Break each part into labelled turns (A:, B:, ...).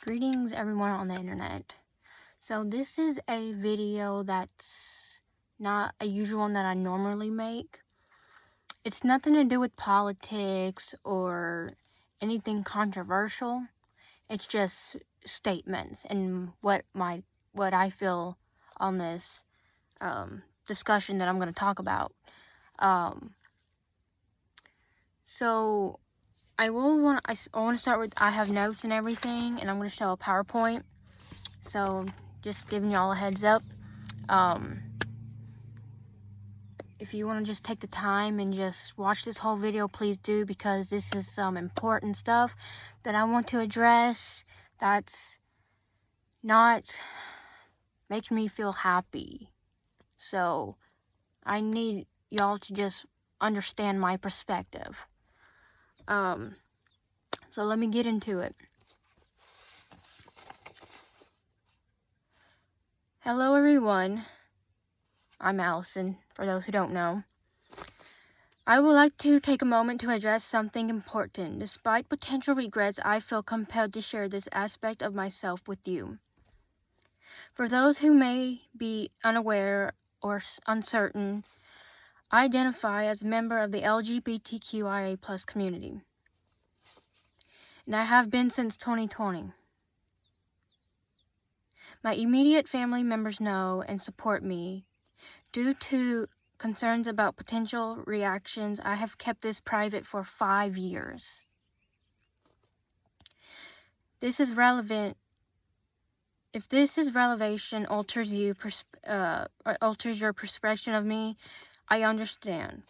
A: Greetings everyone on the internet. So this is a video that's not a usual one that I normally make. It's nothing to do with politics or anything controversial. It's just statements and what I feel on this discussion that I'm going to talk about. So I want to start with, I have notes and everything, and I'm going to show a PowerPoint. So just giving y'all a heads up. If you want to just take the time and just watch this whole video, please do, because this is some important stuff that I want to address that's not making me feel happy. So I need y'all to just understand my perspective. So let me get into it. Hello everyone, I'm Allison, for those who don't know. I would like to take a moment to address something important. Despite potential regrets, I feel compelled to share this aspect of myself with you. For those who may be unaware or uncertain, I identify as a member of the LGBTQIA+ community, and I have been since 2020. My immediate family members know and support me. Due to concerns about potential reactions, I have kept this private for 5 years. This is relevant. If this is relevation alters your perception of me, I understand.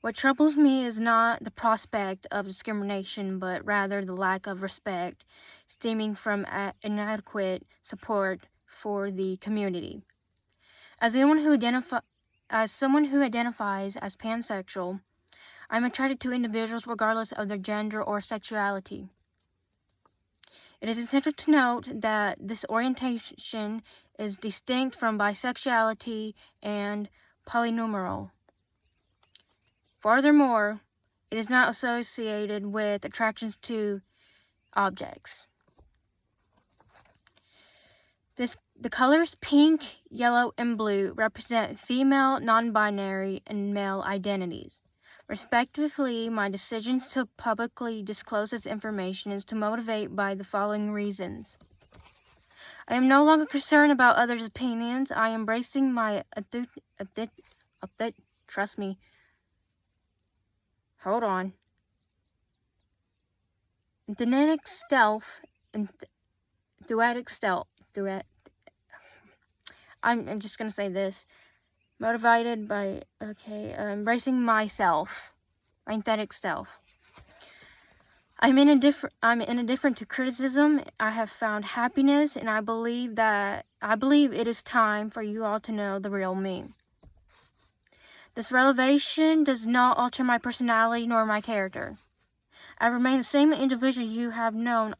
A: What troubles me is not the prospect of discrimination, but rather the lack of respect stemming from inadequate support for the community. As someone who identifies as pansexual, I'm attracted to individuals regardless of their gender or sexuality. It is essential to note that this orientation is distinct from bisexuality and polynumeral. Furthermore, it is not associated with attractions to objects. The colors pink, yellow, and blue represent female, non-binary, and male identities. Respectively, my decisions to publicly disclose this information is to motivate by the following reasons. I am no longer concerned about others' opinions. I am embracing my trust me. Hold on. Authentic self and thuatic self. I'm just gonna say this. Motivated by embracing myself, my authentic self. I'm indifferent to criticism. I have found happiness, and I believe it is time for you all to know the real me. This revelation does not alter my personality nor my character. I remain the same individual you have known,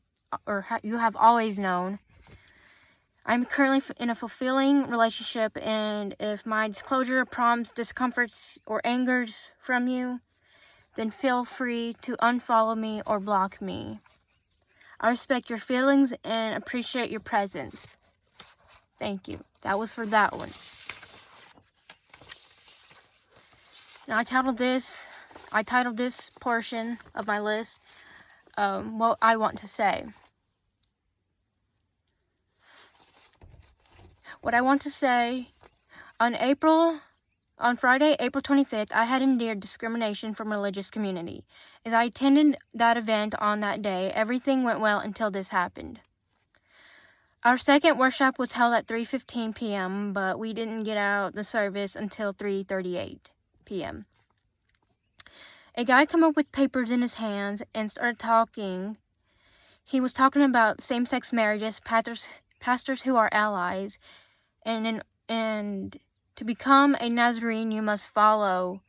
A: or you have always known. I'm currently in a fulfilling relationship, and if my disclosure prompts discomforts or angers from you, then feel free to unfollow me or block me. I respect your feelings and appreciate your presence. Thank you. That was for that one. Now I titled this portion of my list, what I want to say. What I want to say, on Friday, April 25th, I had endured discrimination from religious community. As I attended that event on that day, everything went well until this happened. Our second workshop was held at 3:15 p.m., but we didn't get out the service until 3:38 p.m. A guy came up with papers in his hands and started talking. He was talking about same-sex marriages, pastors who are allies, and to become a Nazarene, you must follow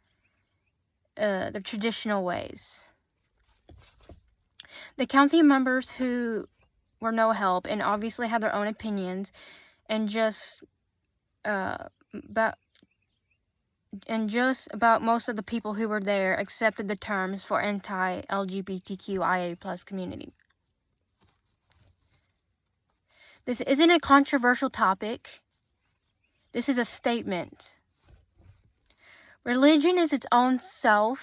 A: the traditional ways. The council members, who were no help and obviously had their own opinions, and just about most of the people who were there accepted the terms for anti-LGBTQIA+ community. This isn't a controversial topic. This is a statement. Religion is its own self.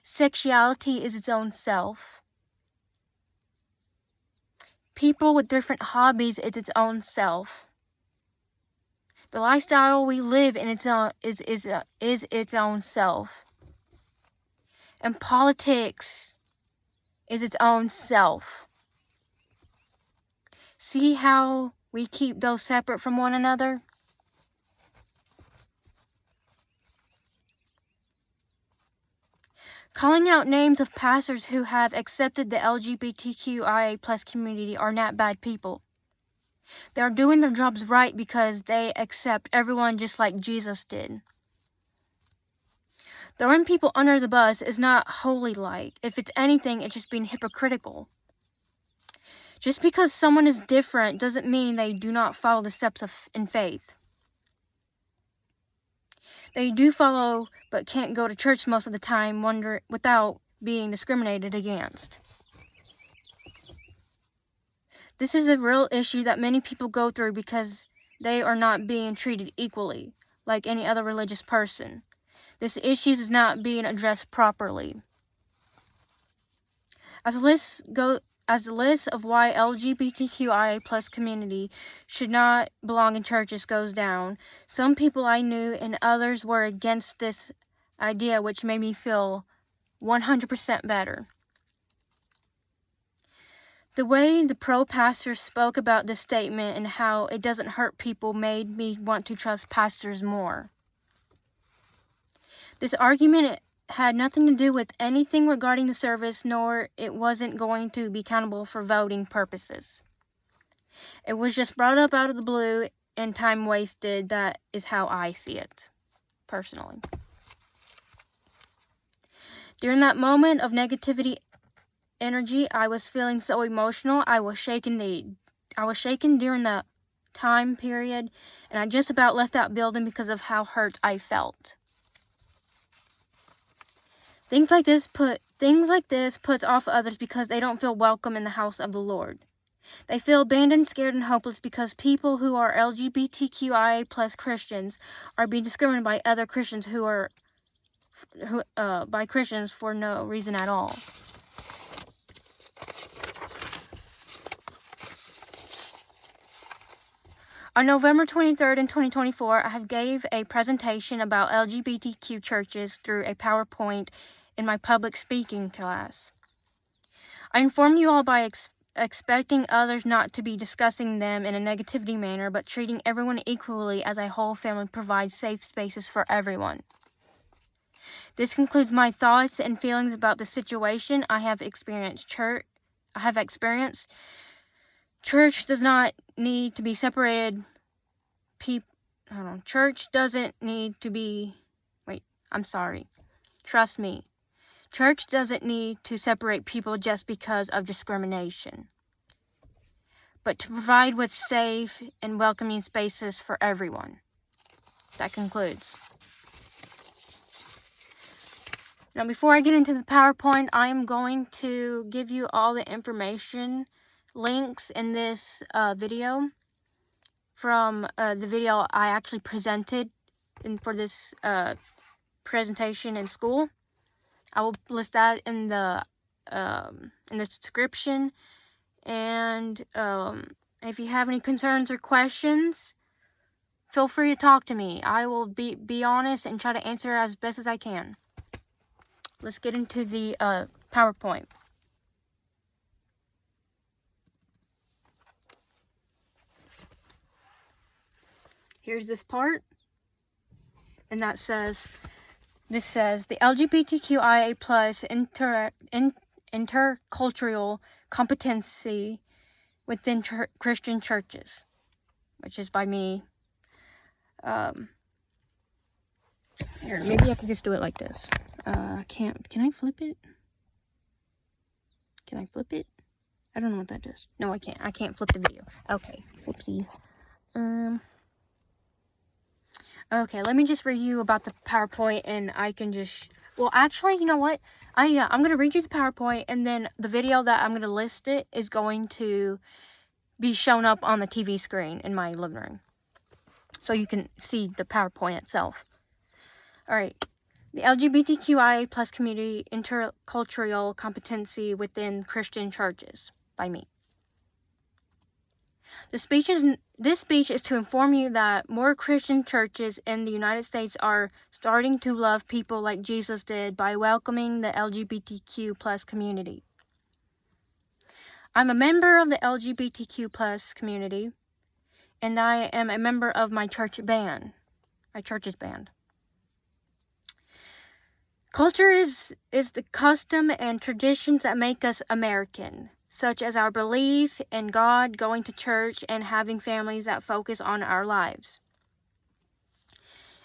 A: Sexuality is its own self. People with different hobbies is its own self. The lifestyle we live in is its own self. And politics is its own self. See how we keep those separate from one another? Calling out names of pastors who have accepted the LGBTQIA+ community are not bad people. They are doing their jobs right because they accept everyone just like Jesus did. Throwing people under the bus is not holy-like. If it's anything, it's just being hypocritical. Just because someone is different doesn't mean they do not follow the steps in faith. They do follow, but can't go to church most of the time without being discriminated against. This is a real issue that many people go through because they are not being treated equally, like any other religious person. This issue is not being addressed properly. As the list of why LGBTQIA+ community should not belong in churches goes down, some people I knew and others were against this idea, which made me feel 100% better. The way the pro-pastors spoke about this statement and how it doesn't hurt people made me want to trust pastors more. This argument had nothing to do with anything regarding the service, nor it wasn't going to be accountable for voting purposes. It was just brought up out of the blue and time wasted. That is how I see it, personally. During that moment of negativity energy, I was feeling so emotional. I was shaken during the time period, and I just about left that building because of how hurt I felt. Things like this puts off others because they don't feel welcome in the house of the Lord. They feel abandoned, scared, and hopeless because people who are LGBTQIA+ Christians are being discriminated by other Christians by Christians for no reason at all. On November 23rd in 2024, I have gave a presentation about LGBTQ churches through a PowerPoint in my public speaking class. I informed you all by expecting others not to be discussing them in a negativity manner, but treating everyone equally as a whole family provides safe spaces for everyone. This concludes my thoughts and feelings about the situation I have experienced. Church does not need to be separated. Church doesn't need to be... Trust me. Church doesn't need to separate people just because of discrimination, but to provide with safe and welcoming spaces for everyone. That concludes. Now, before I get into the PowerPoint, I am going to give you all the information links in this video from the video I actually presented for this presentation in school. I will list that in the description. And if you have any concerns or questions, feel free to talk to me. I will be honest and try to answer as best as I can. Let's get into the PowerPoint. Here's this part, and this says the LGBTQIA+ intercultural competency within Christian churches, which is by me. Here, maybe I could just do it like this. Can I flip it? Can I flip it? I don't know what that does. No, I can't. I can't flip the video. Okay, whoopsie. Okay, let me just read you about the PowerPoint, and I can just... Well, actually, you know what? I'm going to read you the PowerPoint, and then the video that I'm going to list it is going to be shown up on the TV screen in my living room, so you can see the PowerPoint itself. All right. The LGBTQIA plus community intercultural competency within Christian churches by me. This speech is to inform you that more Christian churches in the United States are starting to love people like Jesus did by welcoming the LGBTQ plus community. I'm a member of the LGBTQ plus community, and I am a member of my church's band. Culture is the custom and traditions that make us American, such as our belief in God, going to church, and having families that focus on our lives.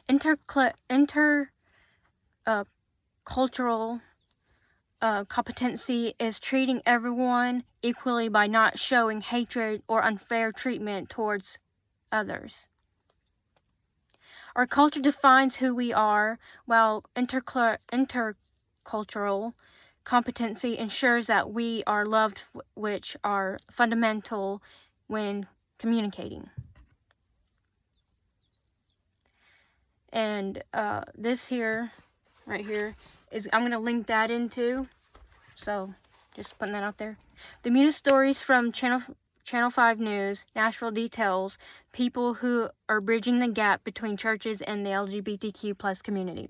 A: Intercultural competency is treating everyone equally by not showing hatred or unfair treatment towards others. Our culture defines who we are, while intercultural competency ensures that we are loved, which are fundamental when communicating. And this here, right here, I'm going to link that into, so just putting that out there. The news stories from Channel 5 News, Nashville details people who are bridging the gap between churches and the LGBTQ plus community.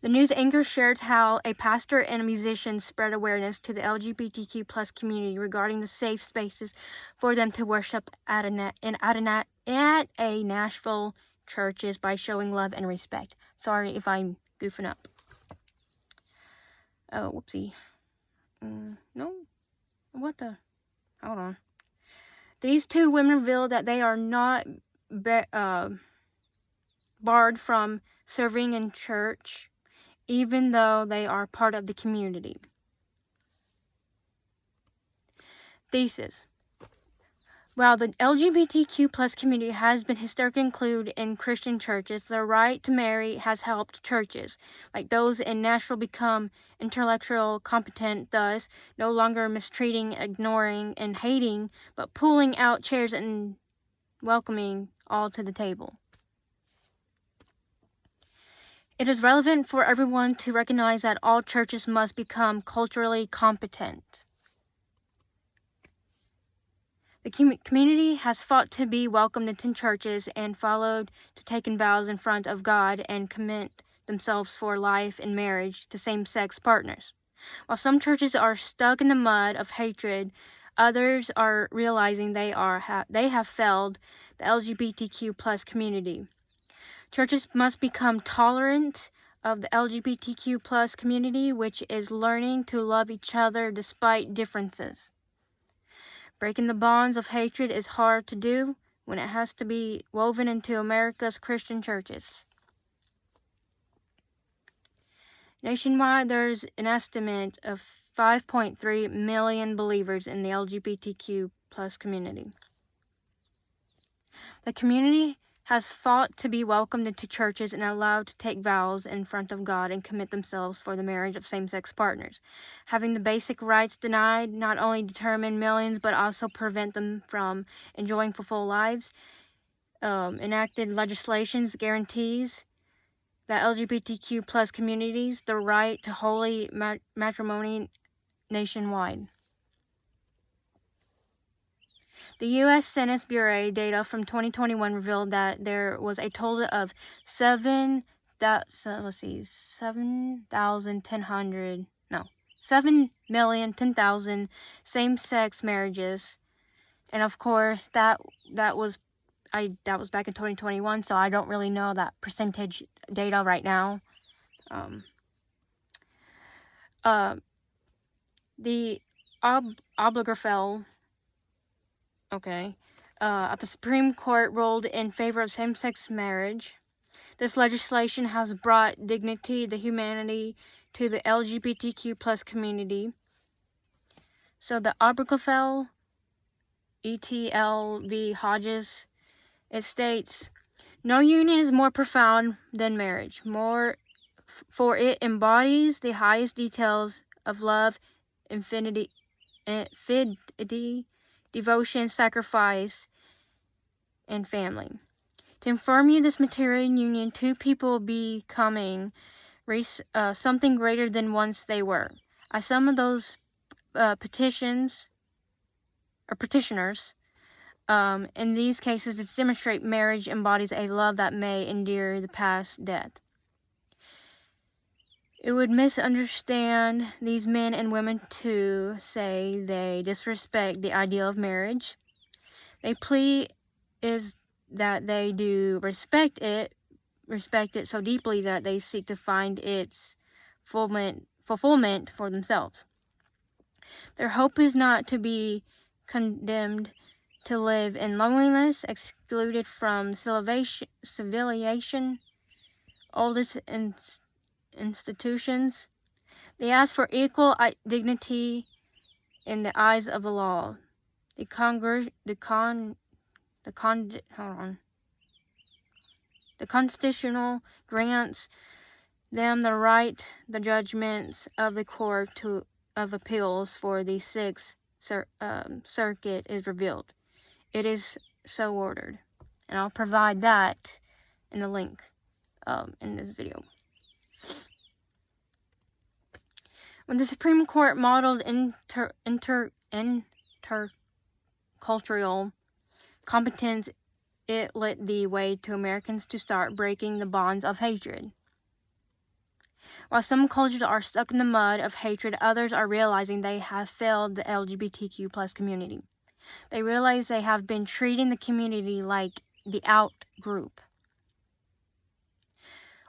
A: The news anchor shares how a pastor and a musician spread awareness to the LGBTQ plus community regarding the safe spaces for them to worship at a Nashville churches by showing love and respect. Sorry if I'm goofing up. Oh, whoopsie. No. What the? Hold on. These two women reveal that they are not barred from serving in church, even though they are part of the community. Thesis. While the LGBTQ plus community has been historically included in Christian churches, the right to marry has helped churches, like those in Nashville, become intellectually competent, thus no longer mistreating, ignoring, and hating, but pulling out chairs and welcoming all to the table. It is relevant for everyone to recognize that all churches must become culturally competent. The community has fought to be welcomed into churches and followed to taken vows in front of God and commit themselves for life and marriage to same-sex partners. While some churches are stuck in the mud of hatred, others are realizing they have failed the LGBTQ plus community. Churches must become tolerant of the LGBTQ plus community, which is learning to love each other despite differences. Breaking the bonds of hatred is hard to do when it has to be woven into America's Christian churches. Nationwide, there's an estimate of 5.3 million believers in the LGBTQ plus community. The community has fought to be welcomed into churches and allowed to take vows in front of God and commit themselves for the marriage of same-sex partners. Having the basic rights denied not only determine millions but also prevent them from enjoying fulfilled lives. Enacted legislations guarantees that LGBTQ plus communities the right to holy matrimony nationwide. The U.S. Census Bureau data from 2021 revealed that there was a total of 7,010,000 same-sex marriages, and of course that was back in 2021, so I don't really know that percentage data right now. The Obergefell at the Supreme Court ruled in favor of same-sex marriage. This legislation has brought dignity, the humanity to the LGBTQ plus community. So the Obergefell, ETL v. Hodges, it states, "No union is more profound than marriage, for it embodies the highest details of love, infinity, devotion, sacrifice, and family. To inform you, this material union, two people becoming something greater than once they were. As some of those petitioners, in these cases, it's demonstrate marriage embodies a love that may endure the past death. It would misunderstand these men and women to say they disrespect the ideal of marriage. Their plea is that they do respect it so deeply that they seek to find its fulfillment for themselves. Their hope is not to be condemned to live in loneliness, excluded from civilization, oldest institutions. They ask for equal dignity in the eyes of the law. The Constitutional grants them the right, the judgments of the Court of Appeals for the Sixth Circuit is revealed. It is so ordered. And I'll provide that in the link in this video. When the Supreme Court modeled intercultural competence, it lit the way to Americans to start breaking the bonds of hatred. While some cultures are stuck in the mud of hatred, others are realizing they have failed the LGBTQ+ community. They realize they have been treating the community like the out group,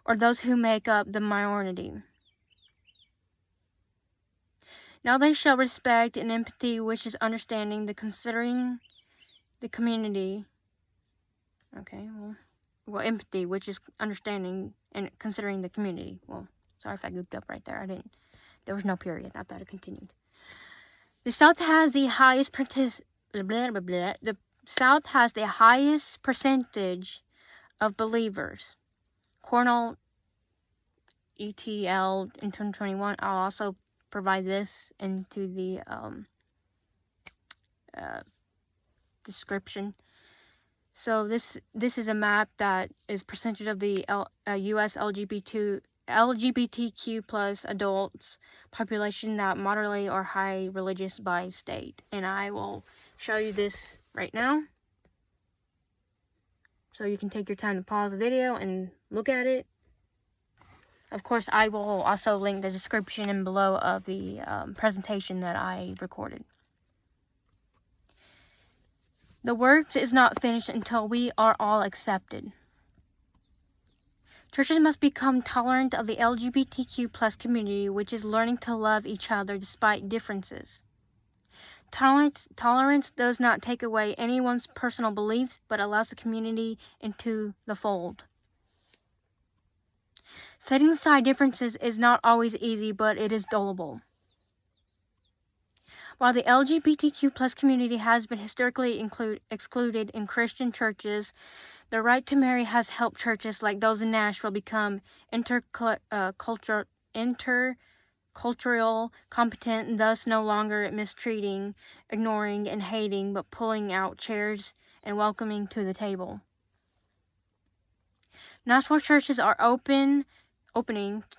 A: or those who make up the minority. Now they shall respect and empathy, which is understanding the considering the community. Okay, well, empathy, which is understanding and considering the community. Well, sorry if I goofed up right there. There was no period. I thought it continued. The South has the highest the South has the highest percentage of believers. Cornell ETL in 2021. I'll also provide this into the description. So this is a map that is percentage of the U.S. LGBTQ+ adults population that moderately or high religious by state. And I will show you this right now. So you can take your time to pause the video and look at it. Of course, I will also link the description and below of the presentation that I recorded. The work is not finished until we are all accepted. Churches must become tolerant of the LGBTQ+ community, which is learning to love each other despite differences. Tolerance does not take away anyone's personal beliefs, but allows the community into the fold. Setting aside differences is not always easy, but it is doable. While the LGBTQ+ community has been historically excluded in Christian churches, the right to marry has helped churches like those in Nashville become intercultural, competent, thus no longer mistreating, ignoring, and hating, but pulling out chairs and welcoming to the table. Nashville churches are opening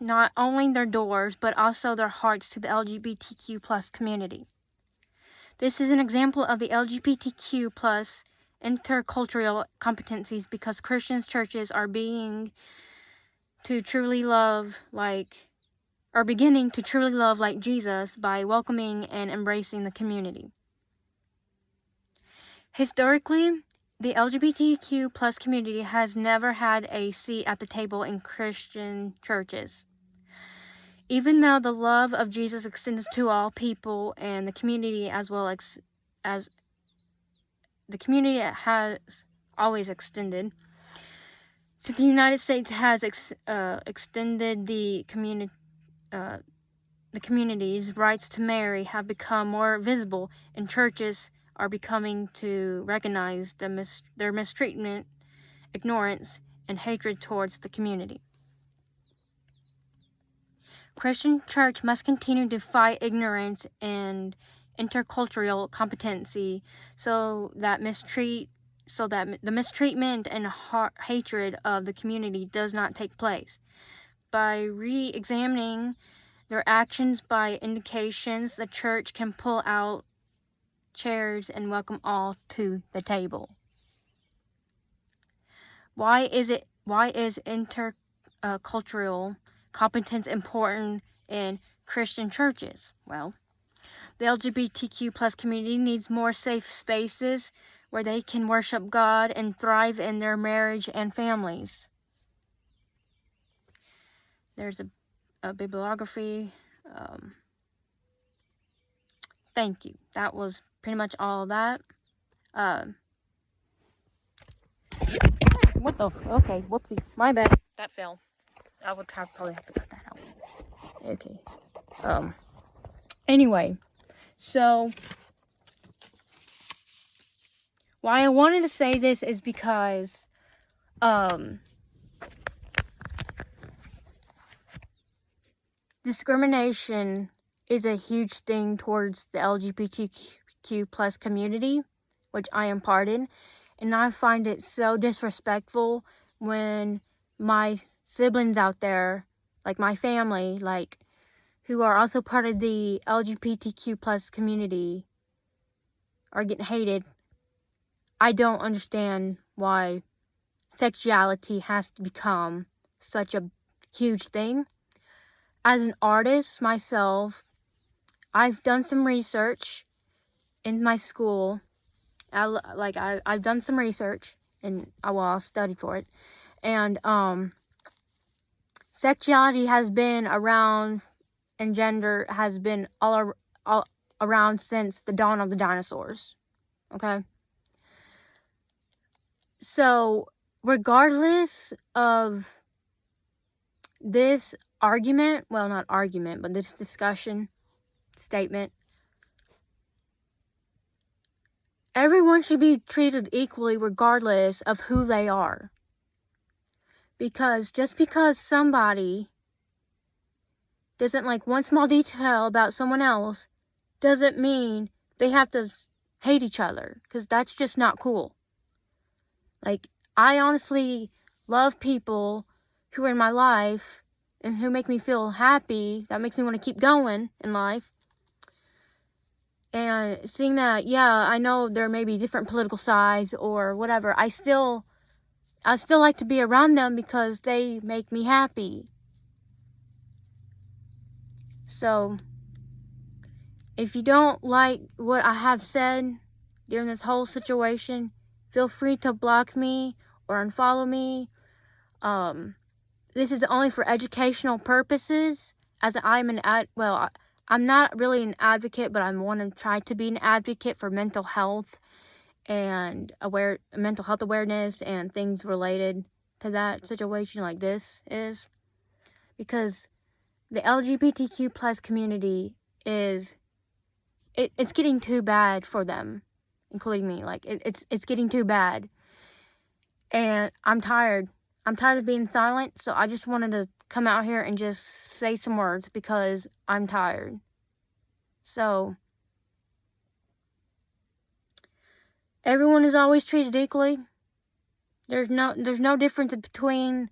A: not only their doors, but also their hearts to the LGBTQ+ community. This is an example of the LGBTQ+ intercultural competencies because Christian churches are beginning to truly love like Jesus by welcoming and embracing the community. Historically, the LGBTQ+ community has never had a seat at the table in Christian churches. Even though the love of Jesus extends to all people and the community as well as the community has always extended, since the United States has extended the community's rights to marry have become more visible, and churches are becoming to recognize their mistreatment, ignorance, and hatred towards the community. Christian church must continue to fight ignorance and intercultural competency, so that the mistreatment and hatred of the community does not take place. By re-examining their actions by indications, the church can pull out chairs and welcome all to the table. Why is intercultural competence important in Christian churches? Well, the LGBTQ plus community needs more safe spaces where they can worship God and thrive in their marriage and families. There's a bibliography. Thank you. That was pretty much all of that. What the? Okay, whoopsie. My bad. That fell. I would probably have to cut that out. Okay. Anyway, so why I wanted to say this is because discrimination is a huge thing towards the LGBTQ plus community, which I am part in, and I find it so disrespectful when my siblings out there, like my family, like who are also part of the LGBTQ plus community, are getting hated. I don't understand why sexuality has to become such a huge thing. As an artist myself, I've done some research in my school. I've done some research, and I'll study for it. And sexuality has been around, and gender has been all around since the dawn of the dinosaurs. Okay? So, regardless of this argument, well, not argument, but this discussion, statement, everyone should be treated equally regardless of who they are. Because just because somebody doesn't like one small detail about someone else doesn't mean they have to hate each other, because that's just not cool. Like, I honestly love people who are in my life and who make me feel happy. That makes me want to keep going in life. And seeing that, yeah, I know there may be different political sides or whatever, I still like to be around them because they make me happy. So, if you don't like what I have said during this whole situation, feel free to block me or unfollow me. This is only for educational purposes, as I'm I'm not really an advocate, but I want to try to be an advocate for mental health and mental health awareness and things related to that situation like this is. Because the LGBTQ plus community it's getting too bad for them, including me. Like, it's getting too bad. And I'm tired. I'm tired of being silent, so I just wanted to come out here and just say some words because I'm tired. So, everyone is always treated equally. There's no difference between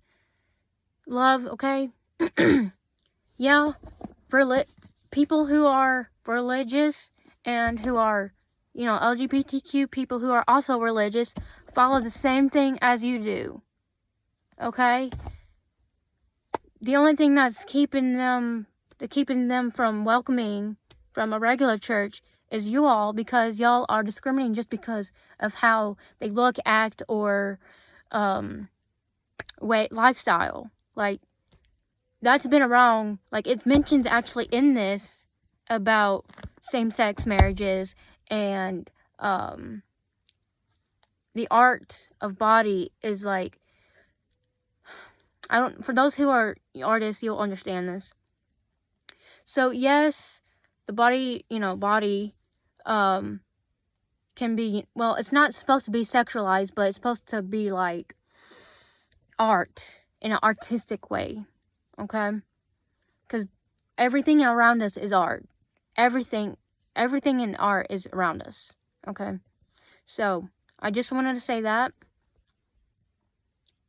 A: love, okay? Yeah, people who are religious and who are, LGBTQ people who are also religious follow the same thing as you do. Okay? The only thing that's keeping them from welcoming from a regular church is you all, because y'all are discriminating just because of how they look, act, or lifestyle. Like, that's been wrong. Like, it's mentioned actually in this about same-sex marriages and the art of body is like, for those who are artists, you'll understand this. So yes, the body can be, well, it's not supposed to be sexualized, but it's supposed to be like art in an artistic way. Okay? Because everything around us is art. Everything everything in art is around us. Okay? So, I just wanted to say that.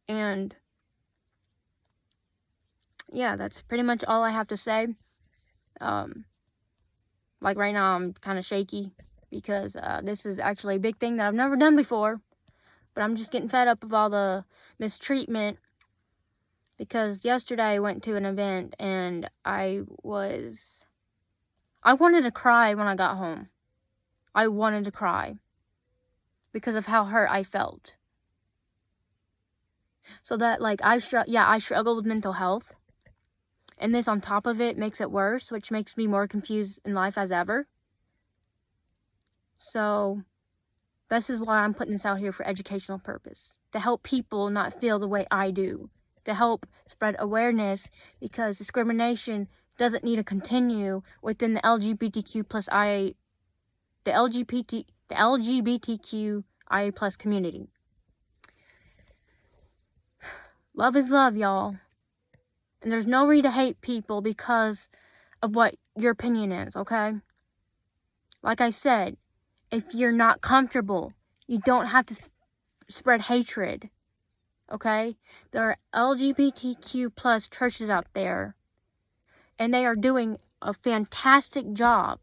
A: And yeah, that's pretty much all I have to say. Like right now I'm kind of shaky because this is actually a big thing that I've never done before. But I'm just getting fed up of all the mistreatment, because yesterday I went to an event and I wanted to cry when I got home. I wanted to cry because of how hurt I felt. So that, like, I struggle with mental health. And this on top of it makes it worse, which makes me more confused in life as ever. So this is why I'm putting this out here for educational purpose. To help people not feel the way I do. To help spread awareness, because discrimination doesn't need to continue within the LGBTQIA plus community. Love is love, y'all. And there's no reason to hate people because of what your opinion is, okay? Like I said, if you're not comfortable, you don't have to spread hatred, okay? There are LGBTQ plus churches out there, and they are doing a fantastic job,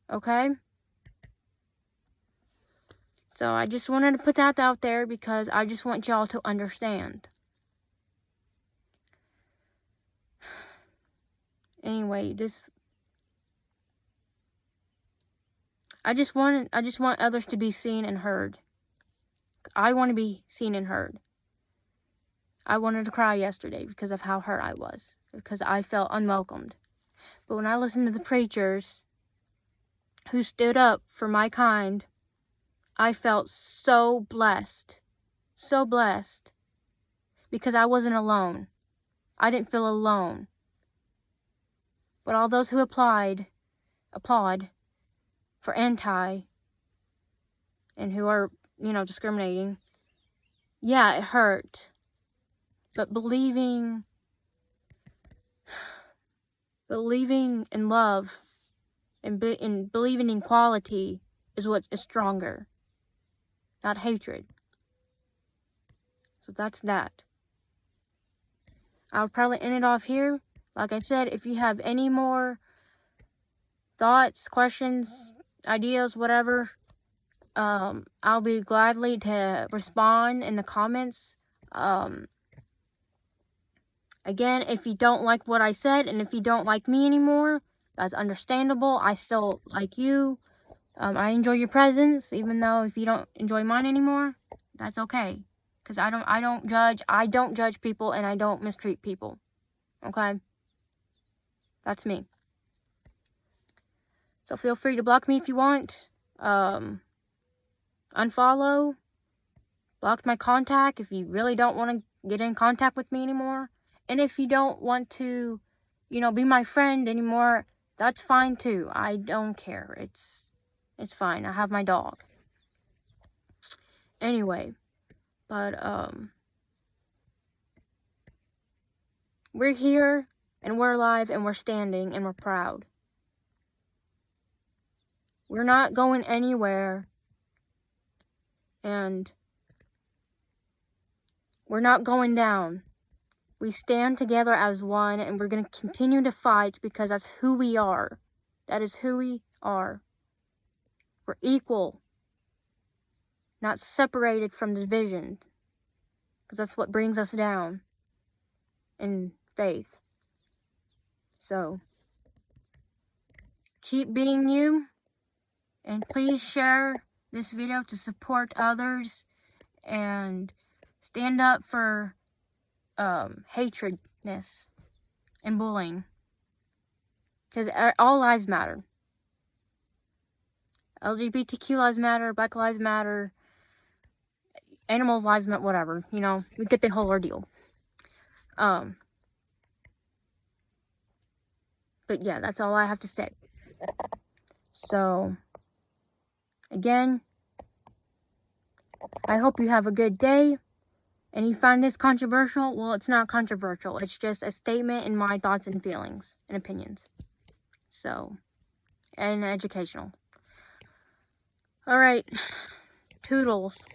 A: okay? So I just wanted to put that out there because I just want y'all to understand. Anyway, I just want others to be seen and heard. I want to be seen and heard. I wanted to cry yesterday because of how hurt I was, because I felt unwelcomed. But when I listened to the preachers who stood up for my kind, I felt so blessed. So blessed. Because I wasn't alone. I didn't feel alone. But all those who applaud for anti and who are, discriminating, yeah, it hurt. But believing in love and believing in equality is what is stronger, not hatred. So that's that. I'll probably end it off here. Like I said, if you have any more thoughts, questions, ideas, whatever, I'll be gladly to respond in the comments. Again, if you don't like what I said, and if you don't like me anymore, that's understandable. I still like you. I enjoy your presence, even though if you don't enjoy mine anymore, that's okay. Because I don't judge people, and I don't mistreat people. Okay? That's me. So feel free to block me if you want. Unfollow. Block my contact if you really don't want to get in contact with me anymore. And if you don't want to, be my friend anymore, that's fine too. I don't care. It's fine. I have my dog. Anyway, but we're here, and we're alive, and we're standing, and we're proud. We're not going anywhere, and we're not going down. We stand together as one, and we're going to continue to fight because that's who we are. That is who we are. We're equal, not separated from division, because that's what brings us down in faith. So, keep being you, and please share this video to support others and stand up for hatredness and bullying, because all lives matter. LGBTQ lives matter, Black lives matter, animals lives matter, whatever, we get the whole ordeal. But yeah, that's all I have to say. So, again, I hope you have a good day. And you find this controversial? Well, it's not controversial. It's just a statement in my thoughts and feelings and opinions. So, and educational. Alright, toodles.